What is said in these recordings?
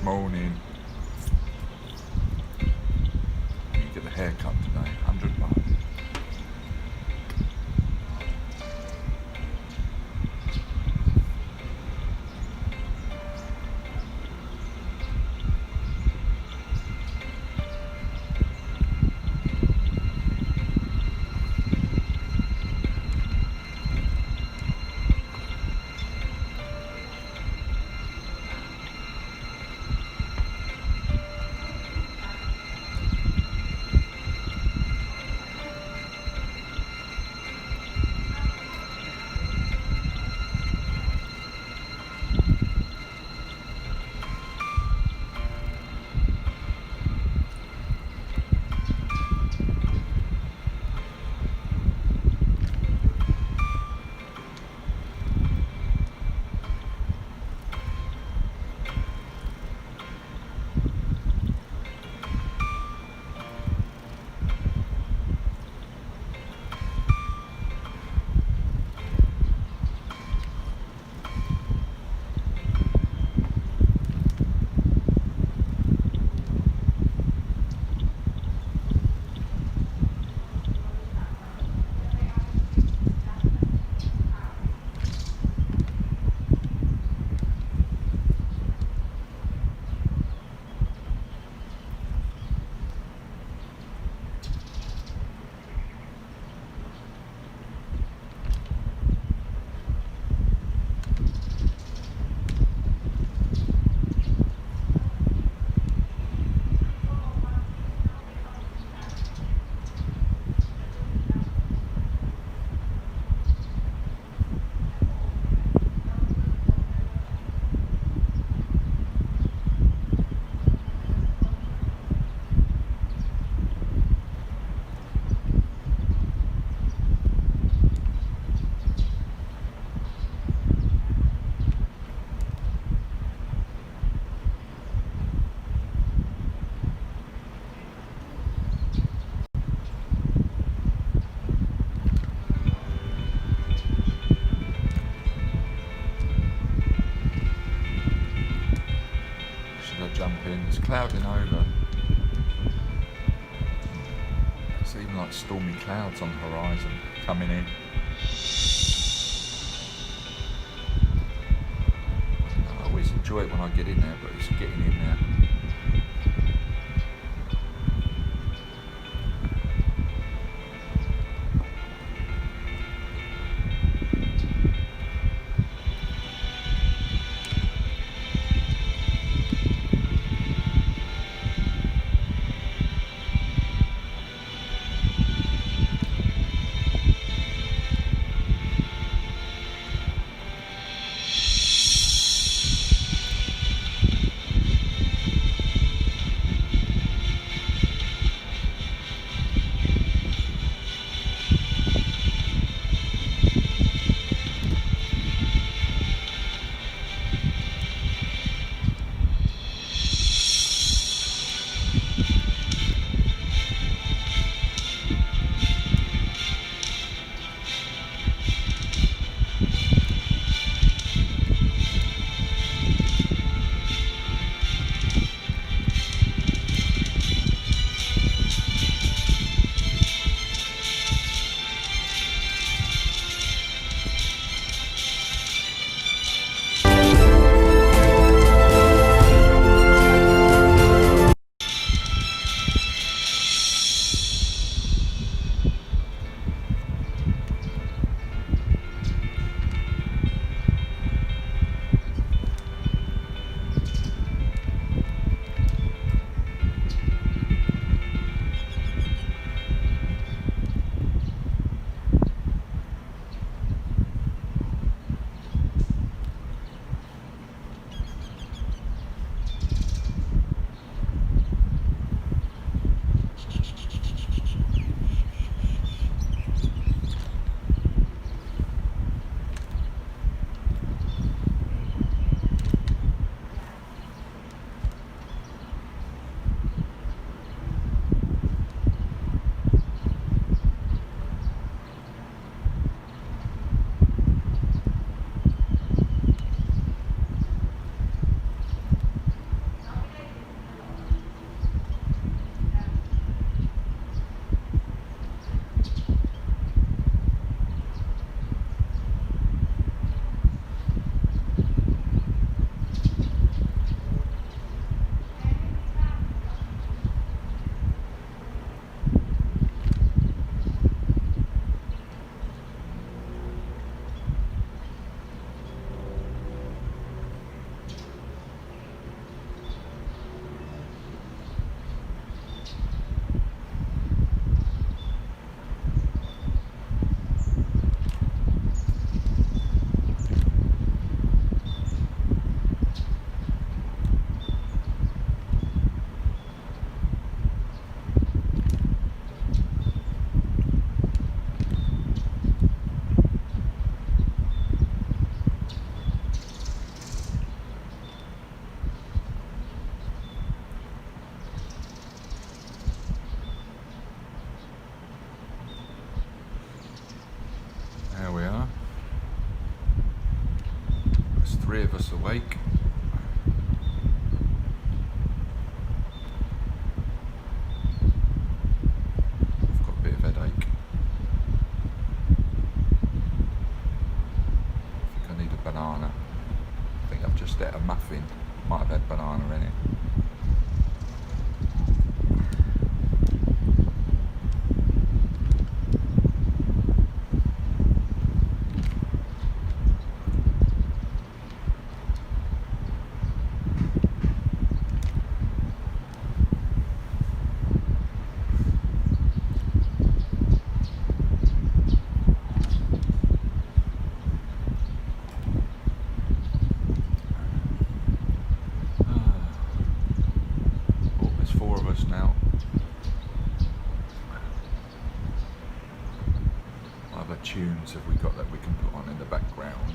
morning. You get a haircut today, £100. Jump in, it's clouding over. It's even like stormy clouds on the horizon coming in. I always enjoy it when I get in there, but it's getting in there. 3 of us awake. I've got a bit of headache. I think I need a banana. I think I've just ate a muffin. Might have had banana in it. Now, what other tunes have we got that we can put on in the background?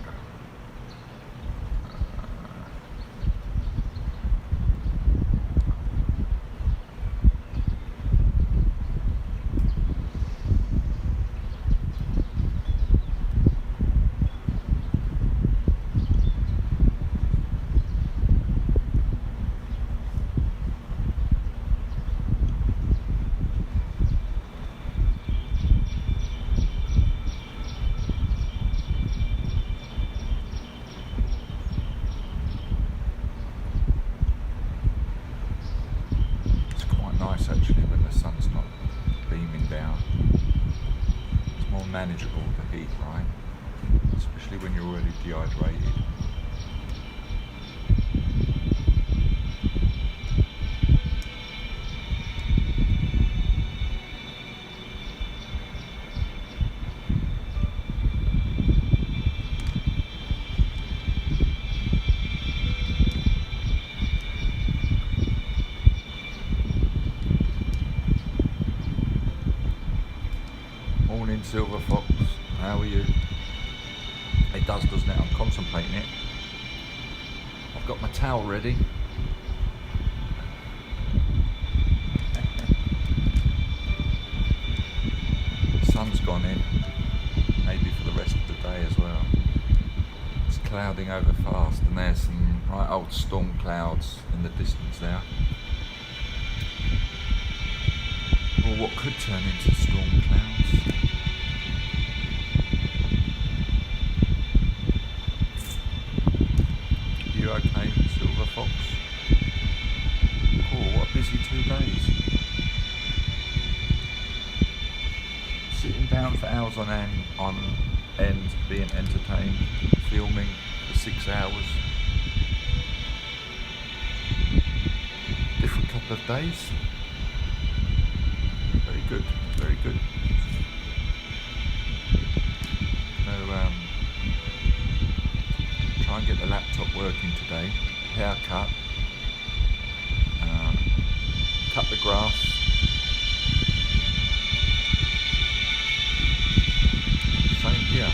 Nice actually when the sun's not beaming down. It's more manageable, the heat, right? Especially when you're already dehydrated. Morning, Silver Fox. How are you? It does, doesn't it? I'm contemplating it. I've got my towel ready. The sun's gone in. Maybe for the rest of the day as well. It's clouding over fast, and there's some right old storm clouds in the distance there. Or what could turn into storm clouds. You okay, Silver Fox? Oh, what a busy 2 days. Sitting down for hours on end, being entertained, filming for 6 hours. Different couple of days. Very good, very good. Try and get the laptop working today. Haircut. Cut the grass. Same here.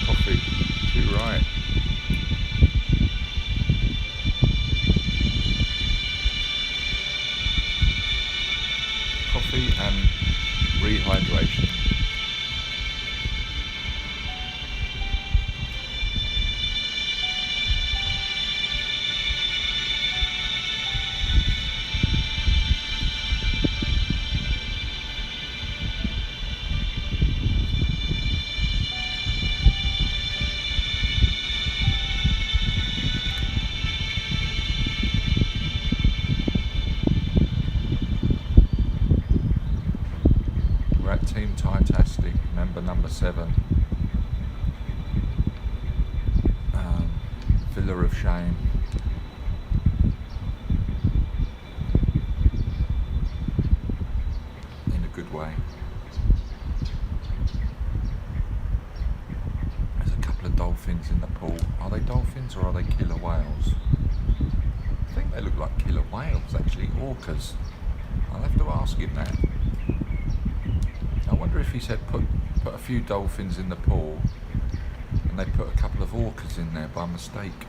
Coffee. Too right. Coffee and rehydration. We're at Team Thai Tastic, member number 7. Filler of shame. In a good way. There's a couple of dolphins in the pool. Are they dolphins or are they killer whales? I think they look like killer whales actually, orcas. I'll have to ask him that. I wonder if he said put a few dolphins in the pool and they put a couple of orcas in there by mistake.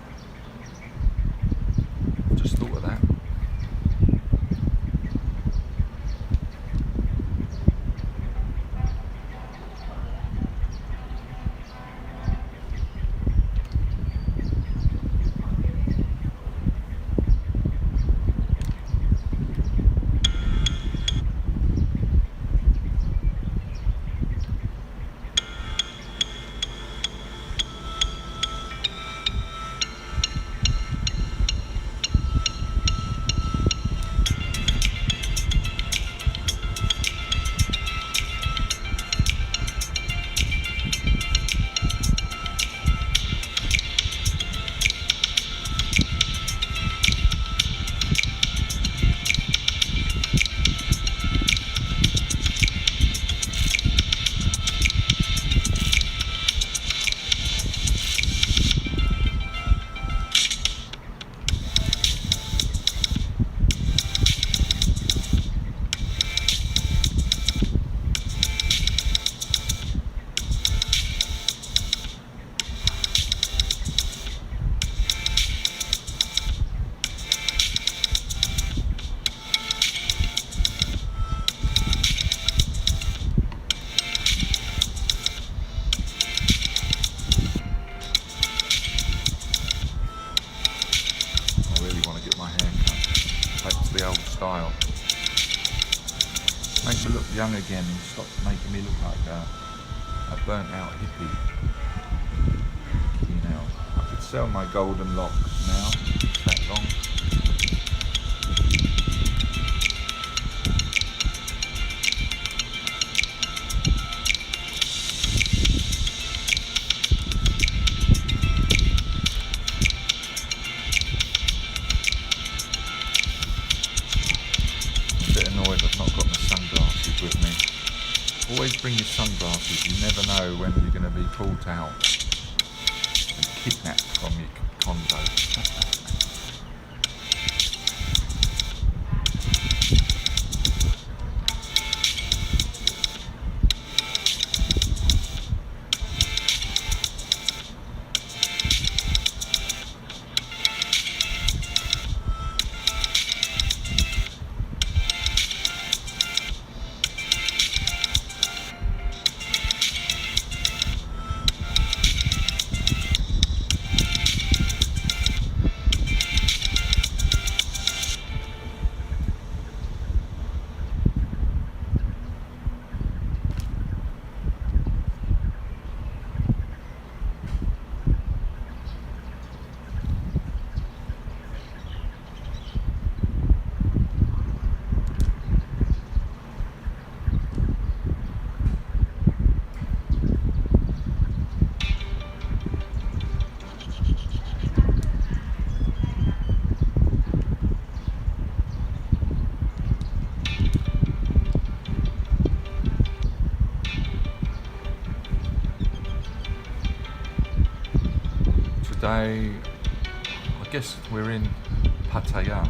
Just thought of that. style. Make me look young again and stop making me look like a burnt out hippie. You know, I could sell my golden locks now. It's that long. With me. Always bring your sunglasses, you never know when you're going to be pulled out and kidnapped from your condo. Today, I guess we're in Pattaya.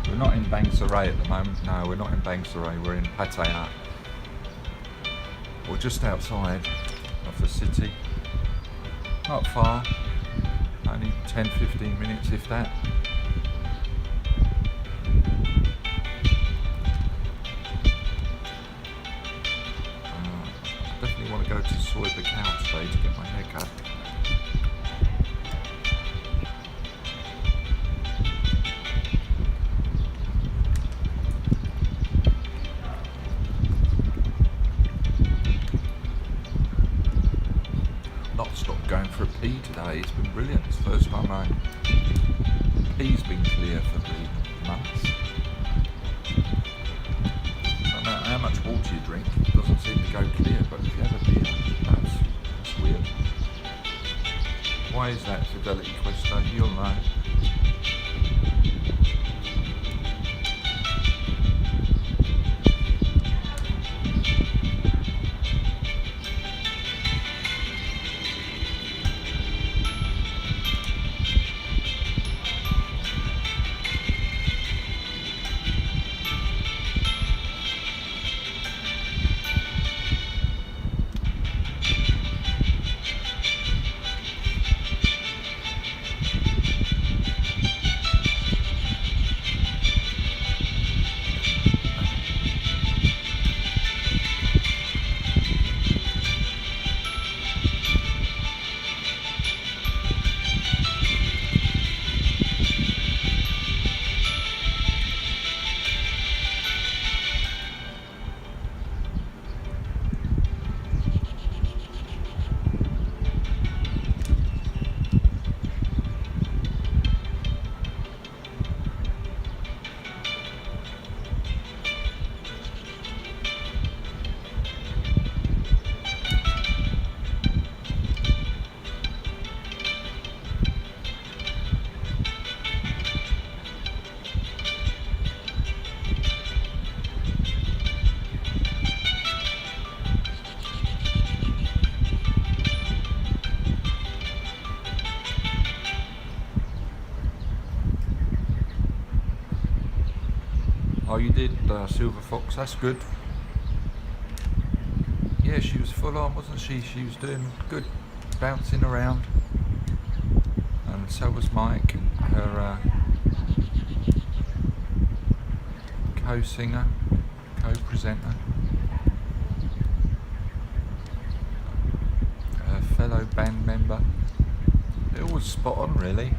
We're not in Bangsarai at the moment. No, we're not in Bangsarai. We're in Pattaya. We're just outside of the city. Not far. Only 10-15 minutes, if that. I definitely want to go to Soy Bacau today to get my hair cut. Not stopped going for a pee today. It's been brilliant. It's the first time my pee's been clear for months. No matter how much water you drink, it doesn't seem to go clear, but if you have a beer, that's weird. Why is that, Fidelity Quester? You'll know. Oh, you did Silver Fox, that's good. Yeah, she was full on, wasn't she? She was doing good, bouncing around. And so was Mike, her co-singer, co-presenter. Her fellow band member. It was spot on, really.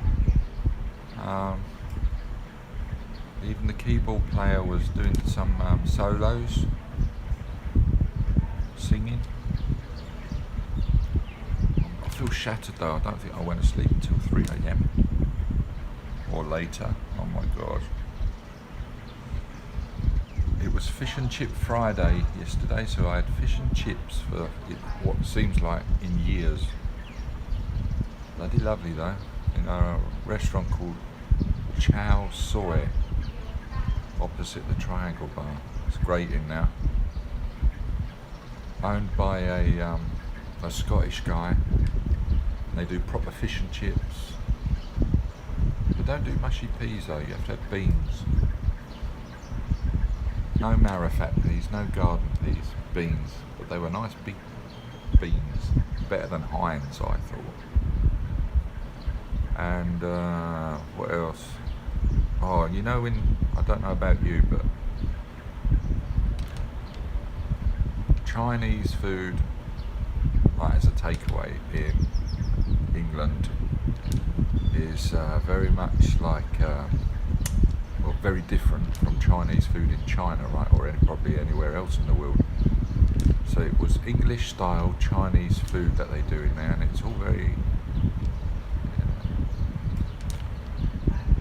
Even the keyboard player was doing some solos, singing. I feel shattered though. I don't think I went to sleep until 3 a.m. or later. Oh my god. It was Fish and Chip Friday yesterday, so I had fish and chips for what seems like in years. Bloody lovely though, in a restaurant called Chow Soy, opposite the Triangle Bar. It's great in now. Owned by a Scottish guy. They do proper fish and chips. They don't do mushy peas though, you have to have beans. No marrowfat peas, no garden peas, beans. But they were nice big beans. Better than Heinz, I thought. And what else? Oh, you know, I don't know about you, but Chinese food, like as a takeaway in England, is very much like, well, very different from Chinese food in China, right, or probably anywhere else in the world. So it was English style Chinese food that they do in there, and it's all very,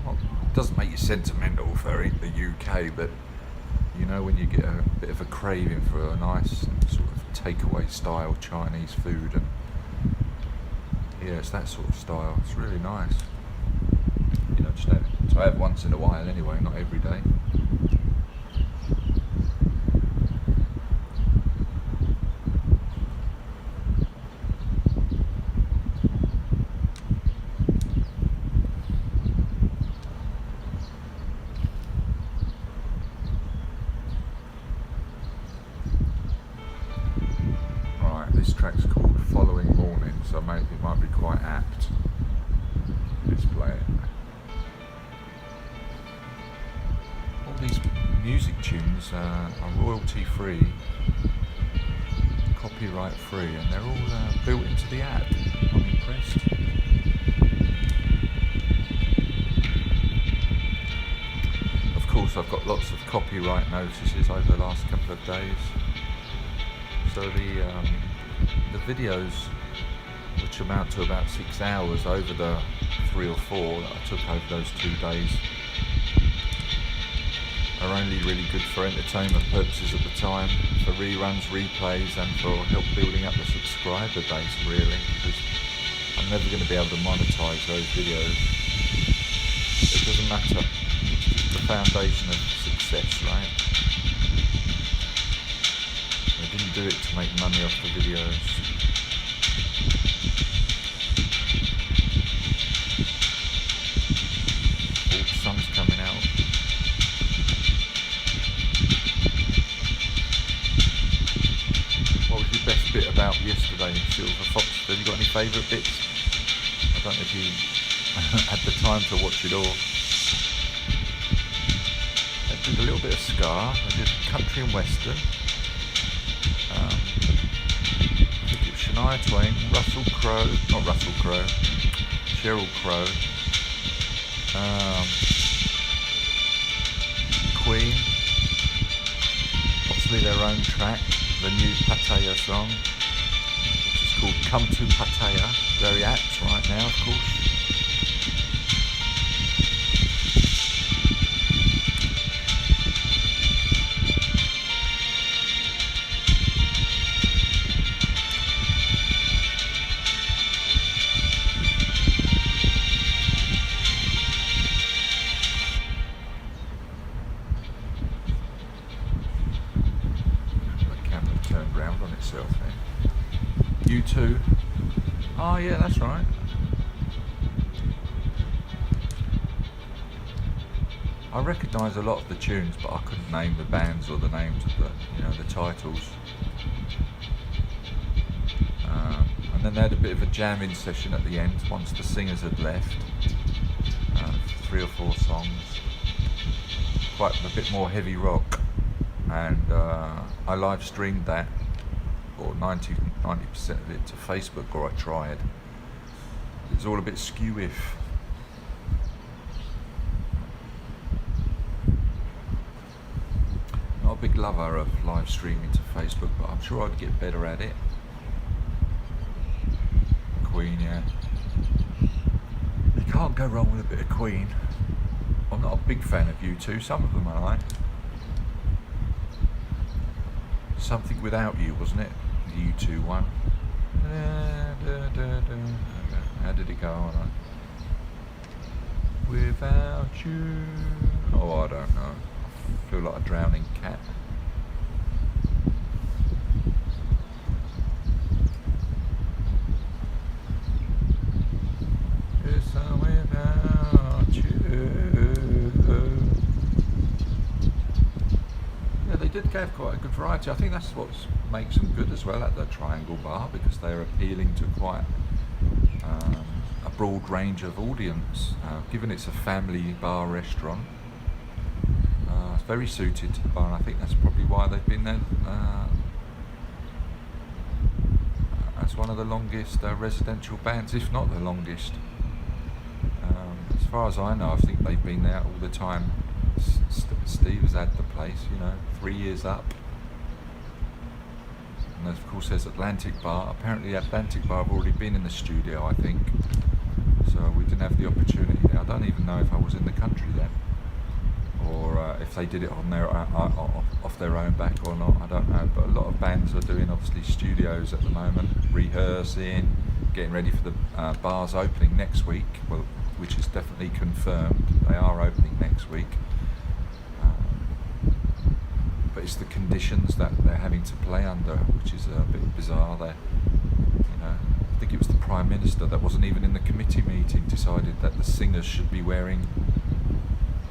well, it doesn't make you sentimental for the UK, but you know, when you get a bit of a craving for a nice sort of takeaway style Chinese food, and yeah, it's that sort of style. It's really nice. You know, just to have once in a while anyway, not every day. Right, this track's called Following Morning, so maybe it might be quite apt. Let's play it. All these music tunes are royalty free, copyright free, and they're all built into the app. I'm impressed. Of course, I've got lots of copyright notices over the last couple of days. So the videos, which amount to about 6 hours over the 3 or 4 that I took over those 2 days, are only really good for entertainment purposes at the time, for reruns, replays, and for help building up the subscriber base, really, because I'm never going to be able to monetize those videos. It doesn't matter. It's the foundation of success, right? I didn't do it to make money off the videos. Oh, the sun's coming out. What was your best bit about yesterday, Silver Fox? Have you got any favourite bits? I don't know if you had the time to watch it all. I did a little bit of ska, I did country and western. I think it was Shania Twain, Sheryl Crow, Queen, obviously their own track, the new Pattaya song, which is called Come to Pattaya, very apt right now, of course. Turned round on itself then. You too. Oh yeah, that's right. I recognise a lot of the tunes, but I couldn't name the bands or the names of the titles. And then they had a bit of a jamming session at the end once the singers had left. 3 or 4 songs, quite a bit more heavy rock. And I live streamed that, or 90% of it, to Facebook, or I tried. It's all a bit skew-if. a big lover of live streaming to Facebook, but I'm sure I'd get better at it. Queen, yeah. You can't go wrong with a bit of Queen. I'm not a big fan of U2, some of them I like. Something Without You, wasn't it? The U2 one. How did it go on? Without you. Oh, I don't know. I feel like a drowning cat. It's without you. Yeah, they did have quite a good variety. I think that's what makes them good as well at the Triangle Bar, because they're appealing to quite a broad range of audience. Given it's a family bar restaurant, it's very suited to the bar, and I think that's probably why they've been there. As one of the longest residential bands, if not the longest. As far as I know, I think they've been there all the time. Steve has had the place, 3 years up. And of course there's Atlantic Bar. Apparently Atlantic Bar have already been in the studio, I think. So we didn't have the opportunity there. I don't even know if I was in the country then, or if they did it on their off their own back or not, I don't know. But a lot of bands are doing obviously studios at the moment, rehearsing, getting ready for the bars opening next week, well, which is definitely confirmed. They are opening next week. But it's the conditions that they're having to play under, which is a bit bizarre. I think it was the Prime Minister that wasn't even in the committee meeting decided that the singers should be wearing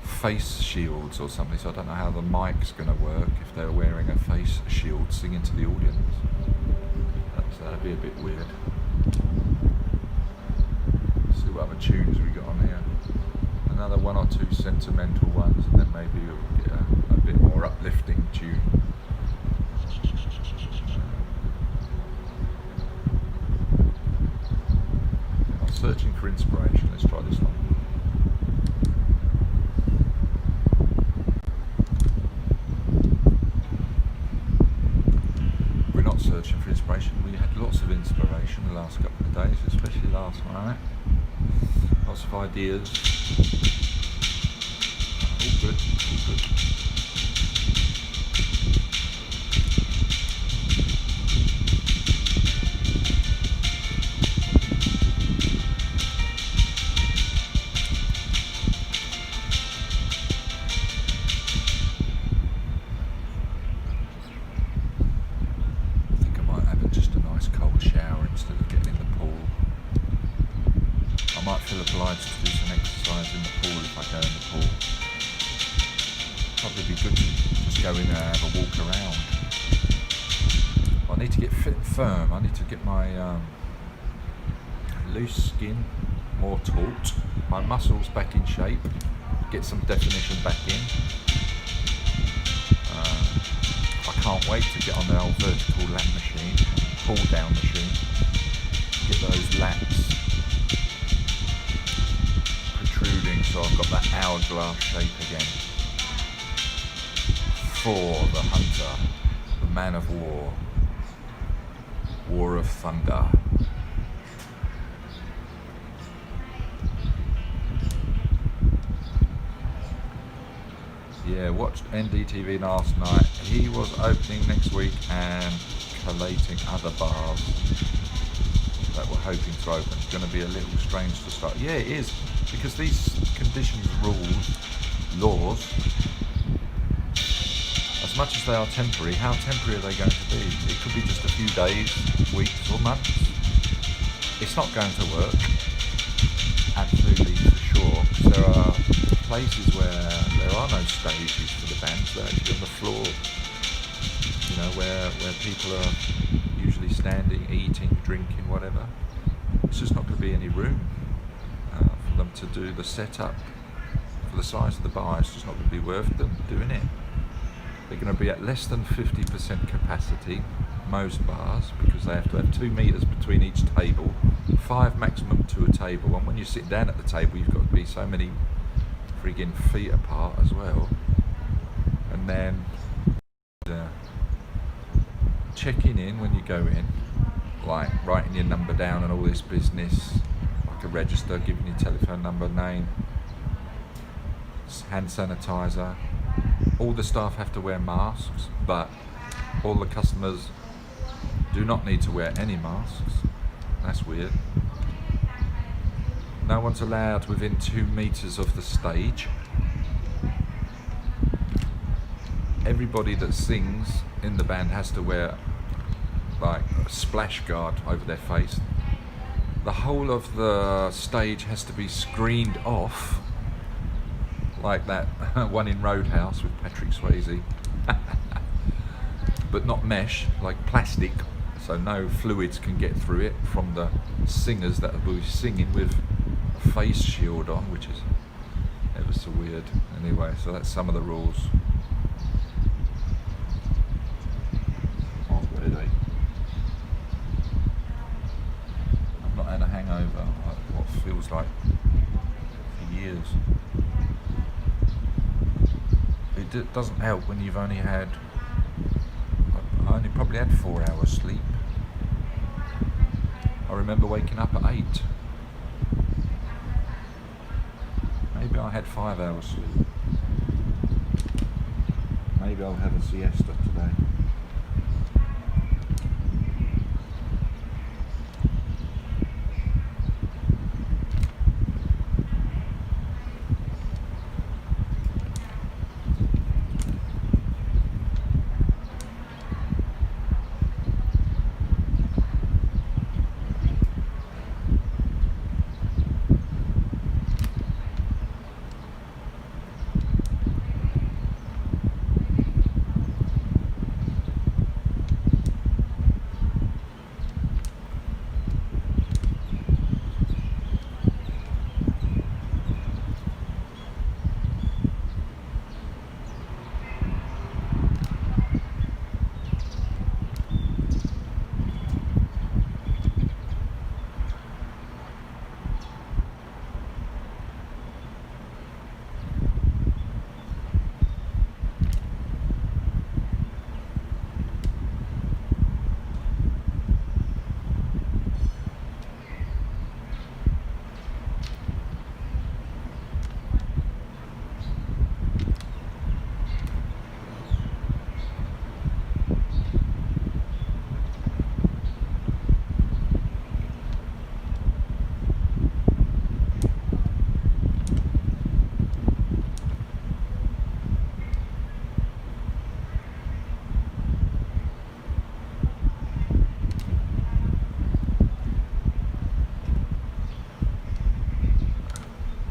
face shields or something. So I don't know how the mic's going to work if they're wearing a face shield singing to the audience. That'd be a bit weird. Let's see what other tunes we got on here. Another one or two sentimental ones, and then maybe we'll get a bit more uplifting tune. I'm searching for inspiration. Let's try this one. We're not searching for inspiration. We had lots of inspiration the last couple of days, especially last night. Lots of ideas. All good, all good. I think I might have just a nice cold shower instead of getting in the pool. I might feel obliged to do some exercise in the pool if I go in the pool. Probably be good to just go in there and have a walk around. I need to get fit and firm. I need to get my loose skin more taut, my muscles back in shape, get some definition back in. I can't wait to get on the old vertical lat machine, pull down machine, get those lats protruding so I've got that hourglass shape again. For the hunter, the man of war, war of thunder. Yeah, watched NDTV last night. He was opening next week and collating other bars that we're hoping to open. It's going to be a little strange to start. Yeah, it is, because these conditions, rules, laws, as much as they are temporary, how temporary are they going to be? It could be just a few days, weeks or months. It's not going to work, absolutely for sure, because there are places where there are no stages for the bands. They're actually on the floor, where people are usually standing, eating, drinking, whatever. It's just not going to be any room for them to do the setup for the size of the bar. It's just not going to be worth them doing it. They're going to be at less than 50% capacity, most bars, because they have to have 2 meters between each table, 5 maximum to a table, and when you sit down at the table you've got to be so many friggin' feet apart as well. And then checking in when you go in, like writing your number down and all this business, like a register, giving your telephone number, name, hand sanitizer. All the staff have to wear masks, but all the customers do not need to wear any masks. That's weird. No one's allowed within 2 meters of the stage. Everybody that sings in the band has to wear like a splash guard over their face. The whole of the stage has to be screened off, like that one in Roadhouse with Patrick Swayze. But not mesh, like plastic, so no fluids can get through it from the singers that will be singing with a face shield on, which is ever so weird. Anyway, so that's some of the rules. Oh, really? I've not had a hangover, like what feels like for years. It doesn't help when you've only had, I only probably had 4 hours sleep. I remember waking up at 8. Maybe I had 5 hours sleep. Maybe I'll have a siesta today.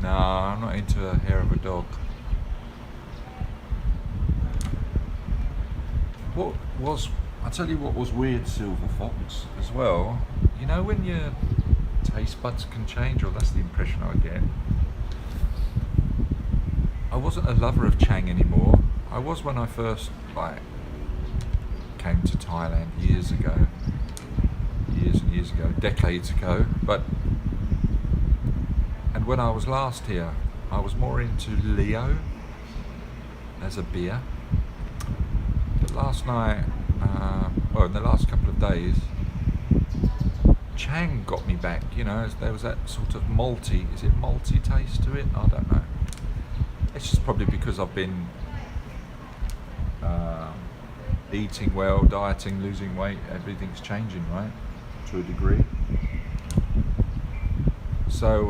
No, I'm not into the hair of a dog. I'll tell you what was weird, Silver Fox, as well. You know when your taste buds can change, or that's the impression I get. I wasn't a lover of Chang anymore. I was when I first came to Thailand years and years ago, decades ago. And when I was last here, I was more into Leo as a beer. But last night, in the last couple of days, Chang got me back. You know, there was that sort of malty. Is it malty taste to it? I don't know. It's just probably because I've been eating well, dieting, losing weight. Everything's changing, right? To a degree. So,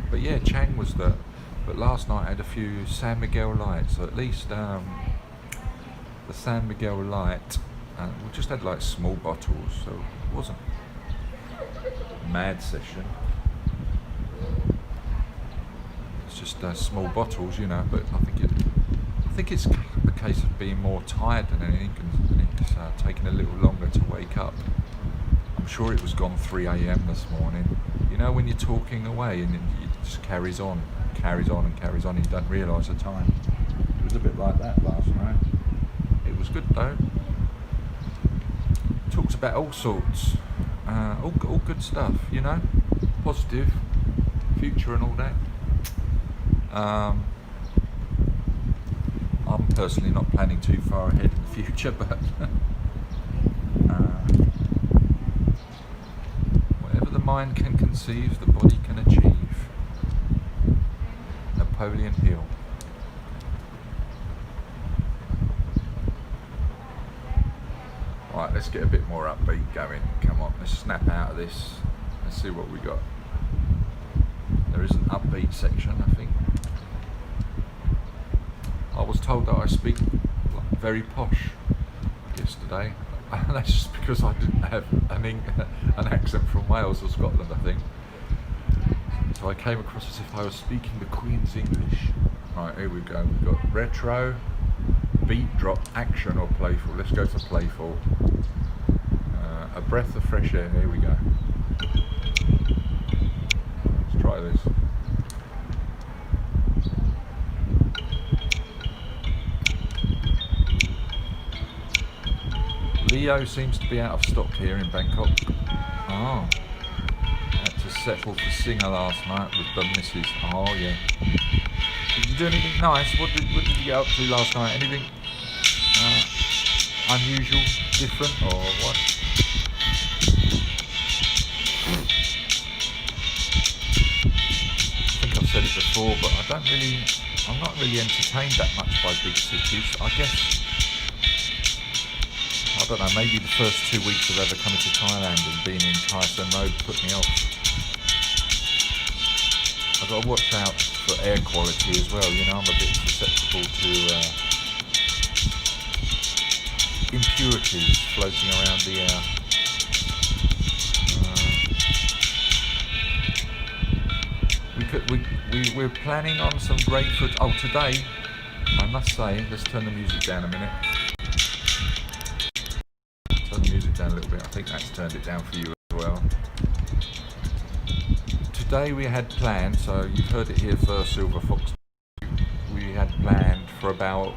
but yeah, Chang was but last night I had a few San Miguel Lights, so at least the San Miguel Light, we just had like small bottles, so it wasn't a mad session. It's just small bottles, you know, but I think it's a case of being more tired than anything, and it's taking a little longer to wake up. I'm sure it was gone 3 a.m. this morning. You know when you're talking away and it just carries on and carries on, and you don't realise the time. It was a bit like that last night. It was good though. Talks about all sorts, all good stuff, you know, positive, future and all that. I'm personally not planning too far ahead in the future, but whatever the mind can conceive, the body can achieve. Napoleon Hill. Right, let's get a bit more upbeat going. Come on, let's snap out of this. Let's see what we got. There is an upbeat section, I think. I was told that I speak very posh yesterday. That's just because I didn't have an accent from Wales or Scotland, I think. So I came across as if I was speaking the Queen's English. Right, here we go. We've got retro, beat drop, action or playful. Let's go for playful. A breath of fresh air. Here we go. Let's try this. Leo seems to be out of stock here in Bangkok. Oh, had to settle for singer last night with the missus. Oh yeah. Did you do anything nice? What did you get up to last night? Anything unusual, different, or what? I think I've said it before, but I'm not really entertained that much by big cities. I guess, I don't know, maybe the first 2 weeks of ever coming to Thailand and being in Tai Son Road put me off. I've got to watch out for air quality as well, you know, I'm a bit susceptible to impurities floating around the air. We're planning on some great food. Oh, today, I must say, let's turn the music down a minute. Turn the music down a little bit. I think that's turned it down for you as well. Today we had planned, so you've heard it here first, Silver Fox. We had planned for about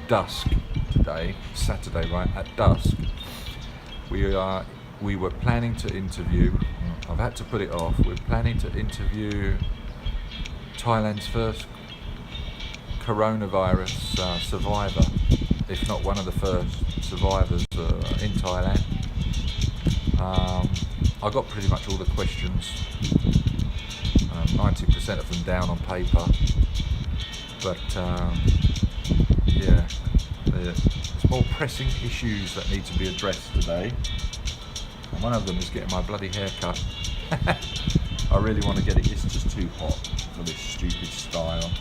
dusk today, Saturday, right, at dusk. We were planning to interview, I've had to put it off, we're planning to interview Thailand's first coronavirus survivor, if not one of the first survivors in Thailand. I got pretty much all the questions, 90% of them down on paper, but yeah, there's more pressing issues that need to be addressed today, and one of them is getting my bloody hair cut. I really want to get it, it's just too hot for this stupid style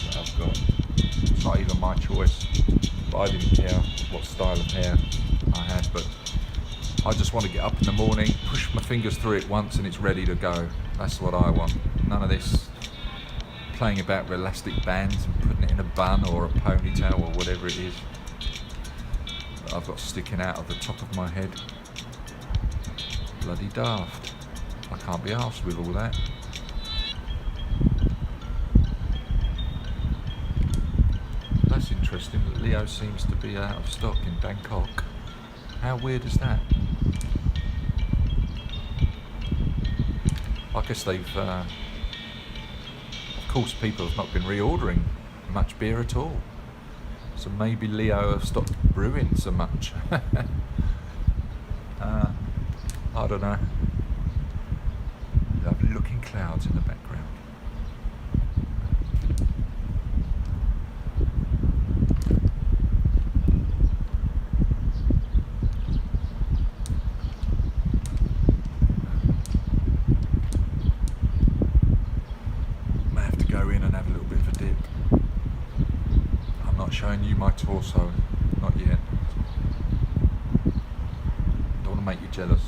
that I've got. It's not even my choice, but I didn't care what style of hair I had, but I just want to get up in the morning, push my fingers through it once and it's ready to go. That's what I want. None of this playing about with elastic bands and putting it in a bun or a ponytail or whatever it is that I've got sticking out of the top of my head. Bloody daft. I can't be arsed with all that. That's interesting that Leo seems to be out of stock in Bangkok. How weird is that? I guess they've, of course people have not been reordering much beer at all. So maybe Leo have stopped brewing so much. I don't know. Lovely looking clouds in the background. May have to go in and have a little bit of a dip. I'm not showing you my torso, not yet. Don't want to make you jealous.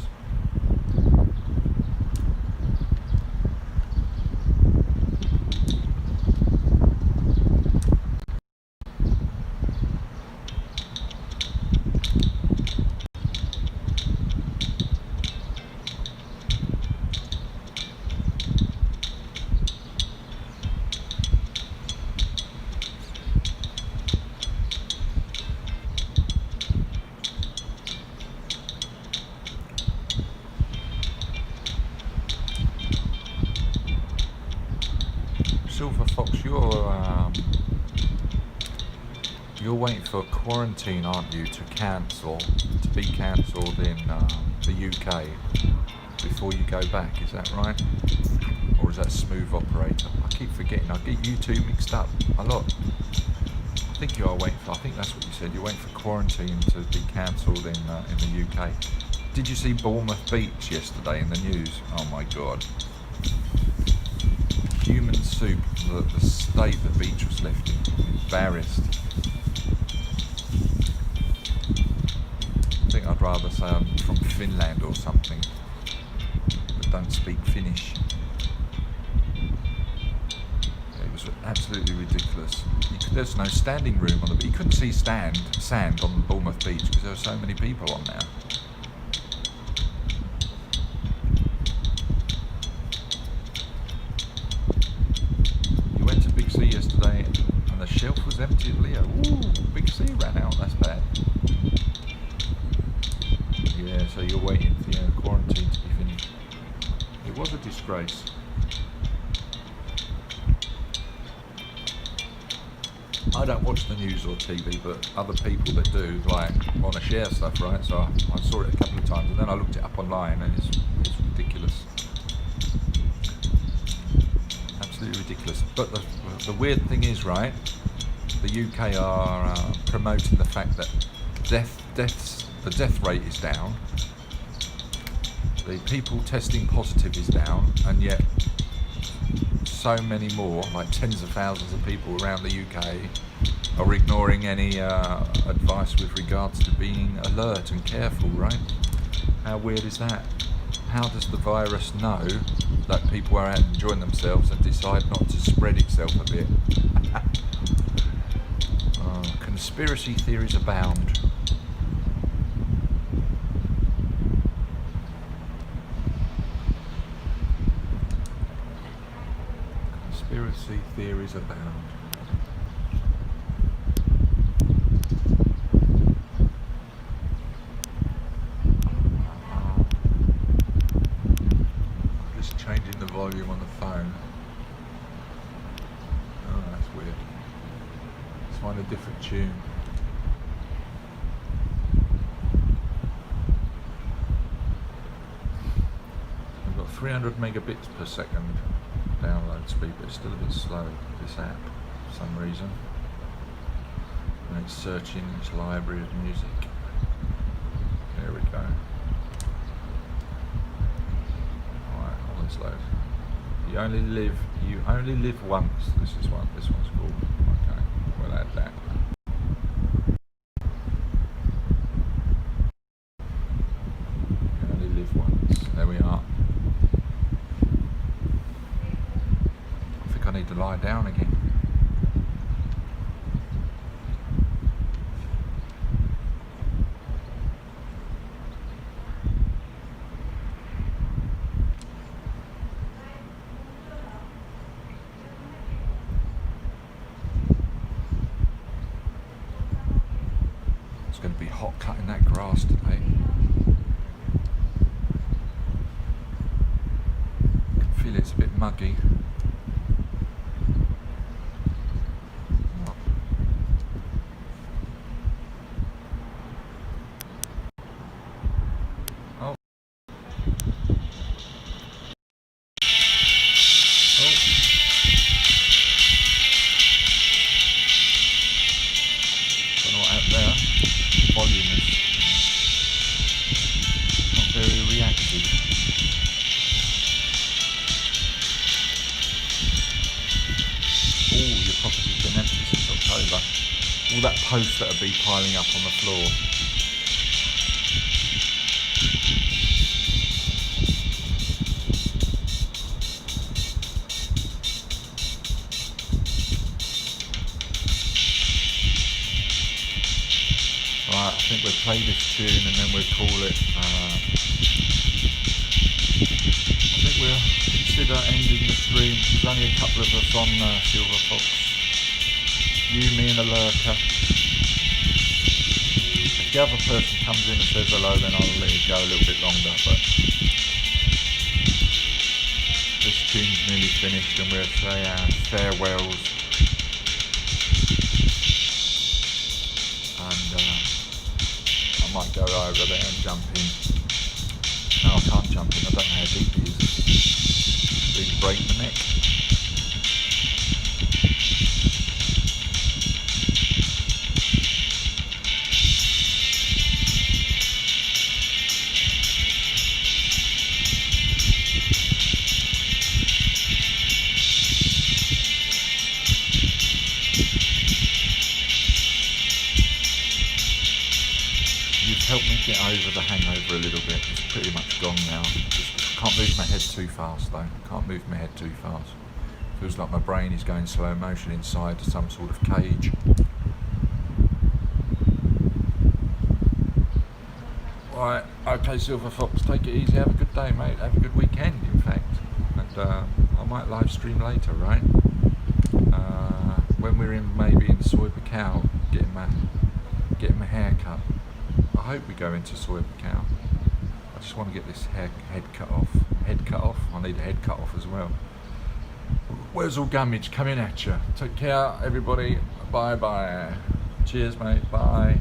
Silver Fox, You're waiting for quarantine, aren't you, to be cancelled in the UK before you go back, is that right? Or is that Smooth Operator? I keep forgetting, I get you two mixed up a lot. I think you are waiting for, I think that's what you said, you're waiting for quarantine to be cancelled in the UK. Did you see Bournemouth Beach yesterday in the news? Oh my god. Human soup, the state the beach was left in. Embarrassed. I think I'd rather say I'm from Finland or something, but don't speak Finnish. It was absolutely ridiculous. There's no standing room on the beach. You couldn't see sand on Bournemouth Beach because there were so many people on there. You went to Big C yesterday and the shelf was empty at Leo. Ooh, Big C ran out, that's bad. Yeah, so you're waiting for the quarantine to be finished. It was a disgrace. I don't watch the news or TV, but other people that do, like, want to share stuff, right? So I saw it a couple of times and then I looked it up online and it's ridiculous. Absolutely ridiculous. But the weird thing is, right, the UK are promoting the fact that the death rate is down, the people testing positive is down, and yet so many more, like tens of thousands of people around the UK are ignoring any advice with regards to being alert and careful, right? How weird is that? How does the virus know that people are out enjoying themselves and decide not to spread itself a bit? Conspiracy theories abound. Conspiracy theories abound. Just changing the volume on the phone. Oh, that's weird. Let's find a different tune. We've got 300 megabits per second download speed, but it's still a bit slow, this app, for some reason. And it's searching its library of music. There we go. Alright, all this load. You only live once. This one's called. Okay, we'll add that. You only live once. There we are. I need to lie down again. It's going to be hot cutting that grass today. I can feel it's a bit muggy. All that post that would be piling up on the floor. Right, I think we'll play this tune and then we'll call it. I think we'll consider ending the stream. There's only a couple of us on Silver Fox. You, me and a lurker. If the other person comes in and says hello, then I'll let it go a little bit longer, but this tune's nearly finished and we'll say our farewells. over there and jump in. No, I can't jump in, I don't know how deep it is. Really break the neck. You've helped me get over the hangover a little bit. It's pretty much gone now. Just can't move my head too fast though. Can't move my head too fast. Feels like my brain is going slow motion inside some sort of cage. Right, okay Silver Fox, take it easy, have a good day mate, have a good weekend in fact. And I might live stream later, right? When we're in maybe in Soy Cow getting my hair cut. I hope we go into Soy Cow. I just want to get this head cut off. Head cut off? I need a head cut off as well. Where's all Gummidge coming at you? Take care everybody. Bye bye. Cheers mate. Bye.